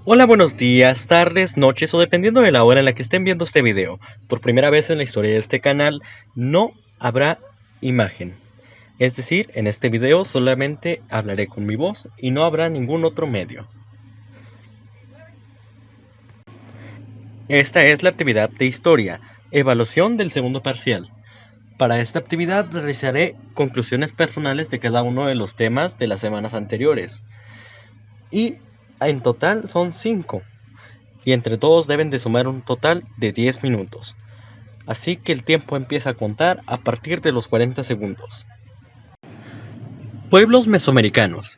Hola, buenos días, tardes, noches o dependiendo de la hora en la que estén viendo este video. Por primera vez en la historia de este canal no habrá imagen. Es decir, en este video solamente hablaré con mi voz y no habrá ningún otro medio. Esta es la actividad de historia, evaluación del segundo parcial. Para esta actividad realizaré conclusiones personales de cada uno de los temas de las semanas anteriores. Y en total son 5. Y entre todos deben de sumar un total de 10 minutos. Así que el tiempo empieza a contar a partir de los 40 segundos. Pueblos mesoamericanos.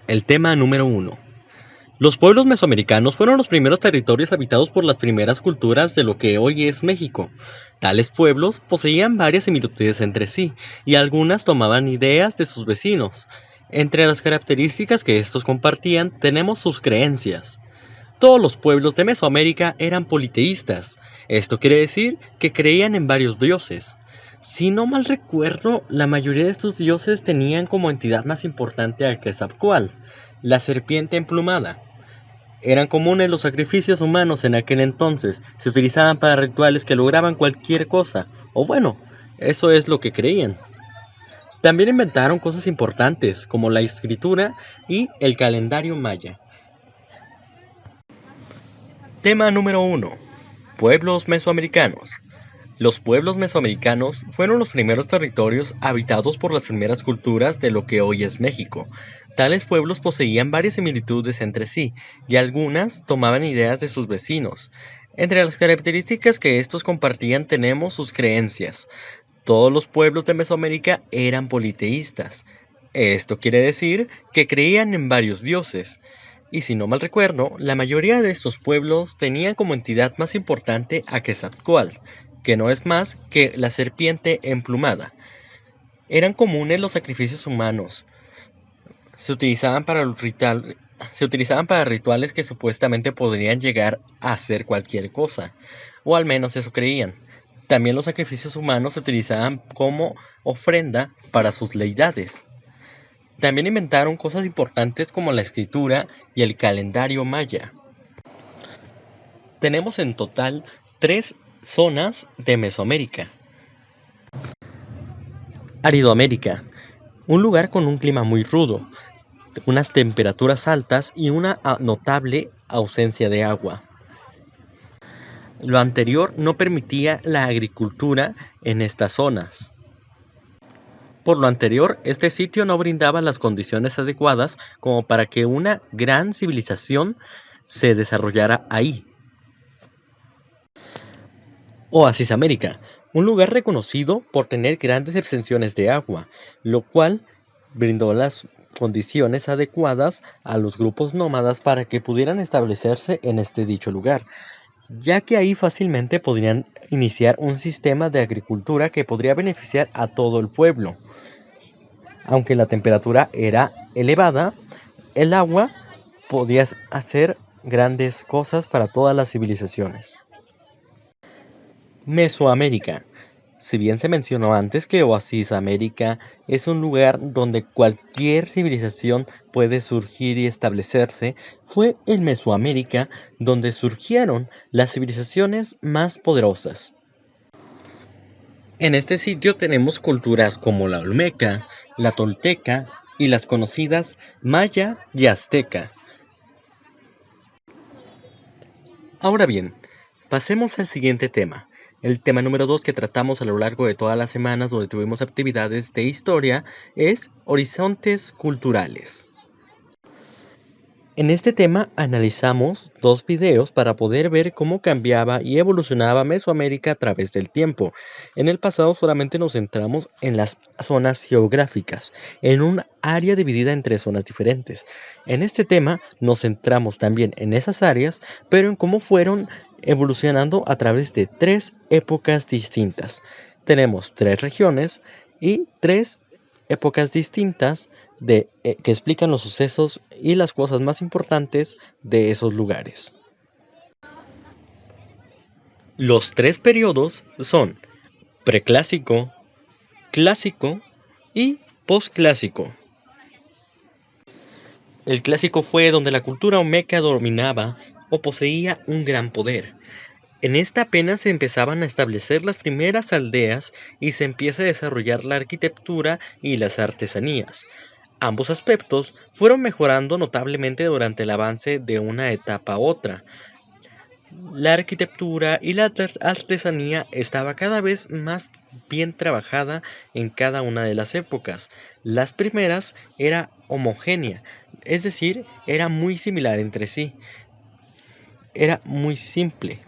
El tema número 1. Los pueblos mesoamericanos fueron los primeros territorios habitados por las primeras culturas de lo que hoy es México. Tales pueblos poseían varias similitudes entre sí, y algunas tomaban ideas de sus vecinos. Entre las características que estos compartían tenemos sus creencias. Todos los pueblos de Mesoamérica eran politeístas. Esto quiere decir que creían en varios dioses. Si no mal recuerdo, la mayoría de estos dioses tenían como entidad más importante al Quetzalcóatl, la serpiente emplumada. Eran comunes los sacrificios humanos en aquel entonces, se utilizaban para rituales que lograban cualquier cosa, o bueno, eso es lo que creían. También inventaron cosas importantes como la escritura y el calendario maya. Tema número 1. Pueblos mesoamericanos. Los pueblos mesoamericanos fueron los primeros territorios habitados por las primeras culturas de lo que hoy es México. Tales pueblos poseían varias similitudes entre sí, y algunas tomaban ideas de sus vecinos. Entre las características que estos compartían tenemos sus creencias. Todos los pueblos de Mesoamérica eran politeístas. Esto quiere decir que creían en varios dioses. Y si no mal recuerdo, la mayoría de estos pueblos tenían como entidad más importante a Quetzalcóatl, que no es más que la serpiente emplumada. Eran comunes los sacrificios humanos. Se utilizaban para rituales que supuestamente podrían llegar a ser cualquier cosa, o al menos eso creían. También los sacrificios humanos se utilizaban como ofrenda para sus deidades. También inventaron cosas importantes como la escritura y el calendario maya. Tenemos en total 3 zonas de Mesoamérica. Aridoamérica, un lugar con un clima muy rudo, unas temperaturas altas y una notable ausencia de agua. Lo anterior no permitía la agricultura en estas zonas. Por lo anterior, este sitio no brindaba las condiciones adecuadas como para que una gran civilización se desarrollara ahí. Oasis América, un lugar reconocido por tener grandes extensiones de agua, lo cual brindó las condiciones adecuadas a los grupos nómadas para que pudieran establecerse en este dicho lugar, ya que ahí fácilmente podrían iniciar un sistema de agricultura que podría beneficiar a todo el pueblo. Aunque la temperatura era elevada, el agua podía hacer grandes cosas para todas las civilizaciones. Mesoamérica. Si bien se mencionó antes que Oasis América es un lugar donde cualquier civilización puede surgir y establecerse, fue en Mesoamérica donde surgieron las civilizaciones más poderosas. En este sitio tenemos culturas como la olmeca, la tolteca y las conocidas maya y azteca. Ahora bien, pasemos al siguiente tema. El tema número 2 que tratamos a lo largo de todas las semanas donde tuvimos actividades de historia es horizontes culturales. En este tema analizamos 2 videos para poder ver cómo cambiaba y evolucionaba Mesoamérica a través del tiempo. En el pasado solamente nos centramos en las zonas geográficas, en un área dividida en 3 zonas diferentes. En este tema nos centramos también en esas áreas, pero en cómo fueron evolucionando a través de 3 épocas distintas. Tenemos 3 regiones y 3 épocas distintas que explican los sucesos y las cosas más importantes de esos lugares. Los 3 periodos son preclásico, clásico y posclásico. El clásico fue donde la cultura olmeca dominaba o poseía un gran poder. En esta apenas se empezaban a establecer las primeras aldeas y se empieza a desarrollar la arquitectura y las artesanías. Ambos aspectos fueron mejorando notablemente durante el avance de una etapa a otra. La arquitectura y la artesanía estaba cada vez más bien trabajada en cada una de las épocas. Las primeras era homogénea, es decir, era muy similar entre sí, era muy simple.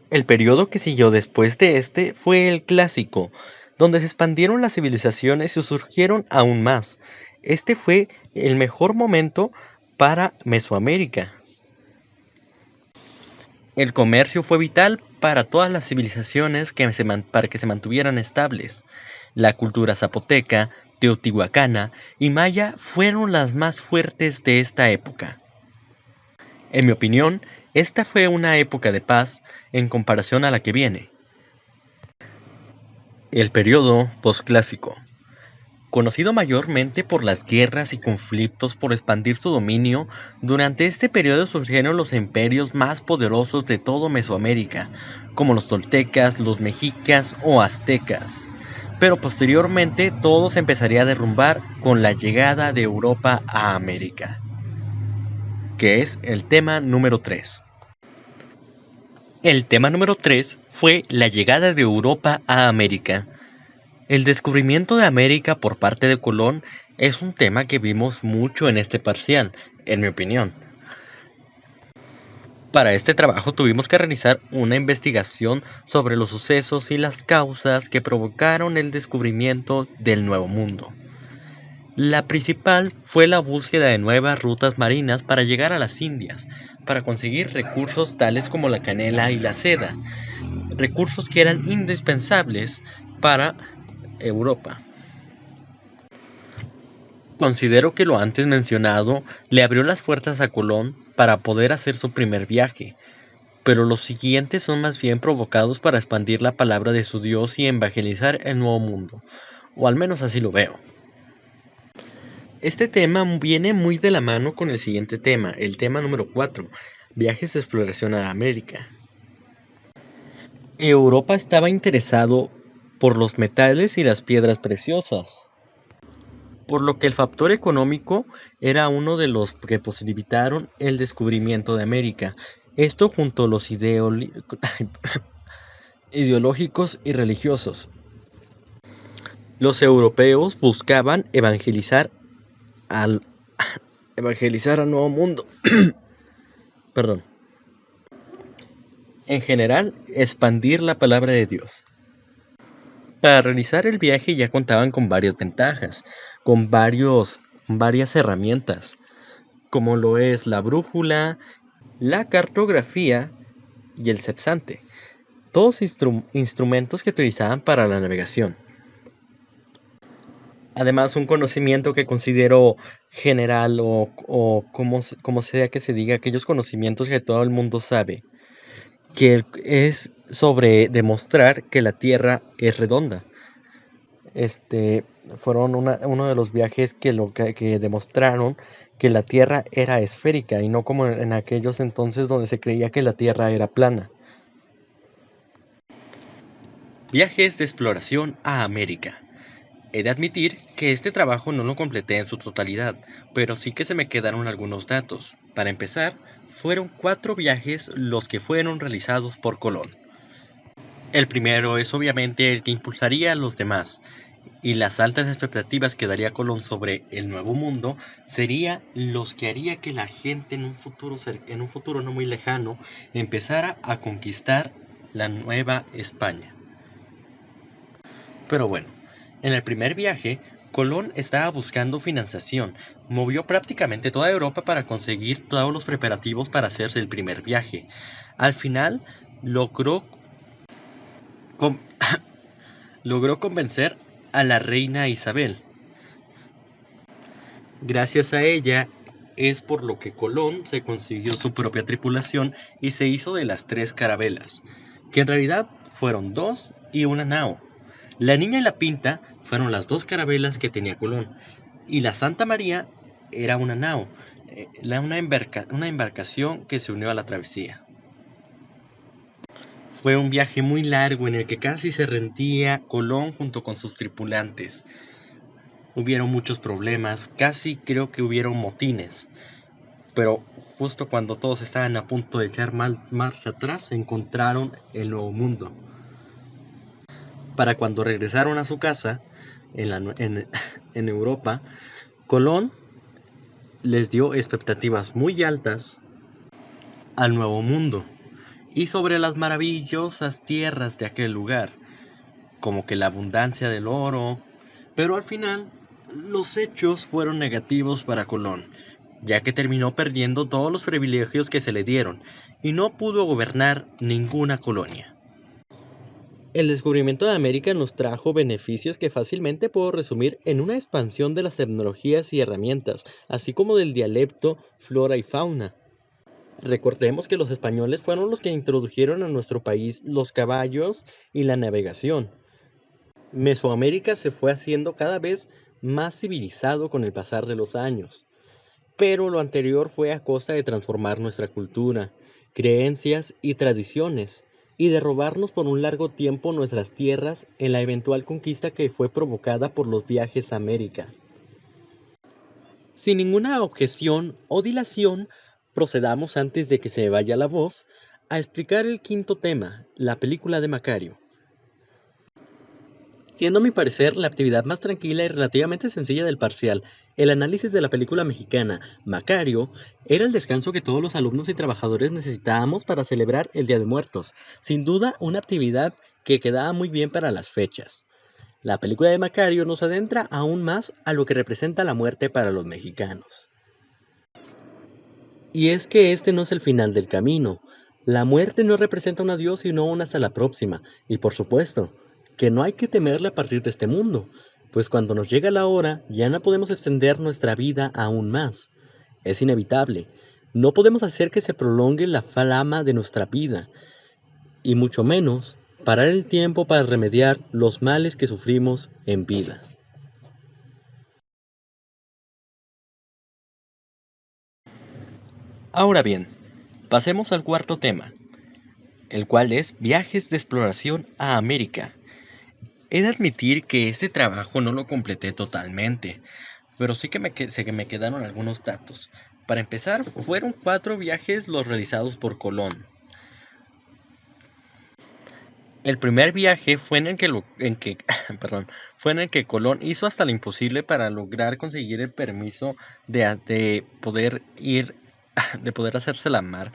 El periodo que siguió después de este fue el clásico, donde se expandieron las civilizaciones y surgieron aún más. Este fue el mejor momento para Mesoamérica. El comercio fue vital para todas las civilizaciones para que se mantuvieran estables. La cultura zapoteca, teotihuacana y maya fueron las más fuertes de esta época. En mi opinión, esta fue una época de paz en comparación a la que viene. El periodo posclásico, conocido mayormente por las guerras y conflictos por expandir su dominio, durante este periodo surgieron los imperios más poderosos de todo Mesoamérica, como los toltecas, los mexicas o aztecas. Pero posteriormente todo se empezaría a derrumbar con la llegada de Europa a América, que es el tema número 3. El tema número 3 fue la llegada de Europa a América. El descubrimiento de América por parte de Colón es un tema que vimos mucho en este parcial, en mi opinión. Para este trabajo tuvimos que realizar una investigación sobre los sucesos y las causas que provocaron el descubrimiento del Nuevo Mundo. La principal fue la búsqueda de nuevas rutas marinas para llegar a las Indias, para conseguir recursos tales como la canela y la seda, recursos que eran indispensables para Europa. Considero que lo antes mencionado le abrió las puertas a Colón para poder hacer su primer viaje, pero los siguientes son más bien provocados para expandir la palabra de su Dios y evangelizar el Nuevo Mundo, o al menos así lo veo. Este tema viene muy de la mano con el siguiente tema, el tema número 4, viajes de exploración a América. Europa estaba interesado por los metales y las piedras preciosas, por lo que el factor económico era uno de los que posibilitaron el descubrimiento de América. Esto junto a los ideológicos y religiosos. Los europeos buscaban al evangelizar al Nuevo Mundo. Perdón. En general, expandir la palabra de Dios. Para realizar el viaje ya contaban con varias ventajas, con varias herramientas, como lo es la brújula, la cartografía y el sextante, todos instrumentos que utilizaban para la navegación. Además, un conocimiento que considero general o como sea que se diga, aquellos conocimientos que todo el mundo sabe, que es sobre demostrar que la Tierra es redonda. Fueron uno de los viajes que demostraron que la Tierra era esférica y no como en aquellos entonces donde se creía que la Tierra era plana. Viajes de exploración a América. He de admitir que este trabajo no lo completé en su totalidad, pero sí que se me quedaron algunos datos. Para empezar, fueron 4 viajes los que fueron realizados por Colón. El primero es obviamente el que impulsaría a los demás, y las altas expectativas que daría Colón sobre el Nuevo Mundo sería los que haría que la gente en un futuro no muy lejano empezara a conquistar la Nueva España. Pero bueno, en el primer viaje, Colón estaba buscando financiación, movió prácticamente toda Europa para conseguir todos los preparativos para hacerse el primer viaje. Al final, logró convencer a la reina Isabel. Gracias a ella es por lo que Colón se consiguió su propia tripulación y se hizo de las 3 carabelas, que en realidad fueron 2 y una nao. La Niña y la Pinta fueron las 2 carabelas que tenía Colón, y la Santa María era una nao, una embarcación que se unió a la travesía. Fue un viaje muy largo en el que casi se rendía Colón junto con sus tripulantes. Hubieron muchos problemas, casi creo que hubieron motines, pero justo cuando todos estaban a punto de echar marcha atrás, encontraron el Nuevo Mundo. Para cuando regresaron a su casa en Europa, Colón les dio expectativas muy altas al Nuevo Mundo y sobre las maravillosas tierras de aquel lugar, como que la abundancia del oro, pero al final los hechos fueron negativos para Colón, ya que terminó perdiendo todos los privilegios que se le dieron y no pudo gobernar ninguna colonia. El descubrimiento de América nos trajo beneficios que fácilmente puedo resumir en una expansión de las tecnologías y herramientas, así como del dialecto, flora y fauna. Recordemos que los españoles fueron los que introdujeron a nuestro país los caballos y la navegación. Mesoamérica se fue haciendo cada vez más civilizado con el pasar de los años, pero lo anterior fue a costa de transformar nuestra cultura, creencias y tradiciones, y de robarnos por un largo tiempo nuestras tierras en la eventual conquista que fue provocada por los viajes a América. Sin ninguna objeción o dilación, procedamos antes de que se me vaya la voz a explicar el quinto tema, la película de Macario. Siendo a mi parecer la actividad más tranquila y relativamente sencilla del parcial, el análisis de la película mexicana Macario era el descanso que todos los alumnos y trabajadores necesitábamos para celebrar el Día de Muertos, sin duda una actividad que quedaba muy bien para las fechas. La película de Macario nos adentra aún más a lo que representa la muerte para los mexicanos. Y es que este no es el final del camino. La muerte no representa un adiós sino un hasta la próxima. Y por supuesto, que no hay que temerle a partir de este mundo, pues cuando nos llega la hora ya no podemos extender nuestra vida aún más. Es inevitable. No podemos hacer que se prolongue la flama de nuestra vida, y mucho menos parar el tiempo para remediar los males que sufrimos en vida. Ahora bien, pasemos al cuarto tema, el cual es viajes de exploración a América. He de admitir que este trabajo no lo completé totalmente, pero sí que sé que me quedaron algunos datos. Para empezar, fueron 4 viajes los realizados por Colón. El primer viaje fue perdón, fue en el que Colón hizo hasta lo imposible para lograr conseguir el permiso de poder ir, de poder hacerse la mar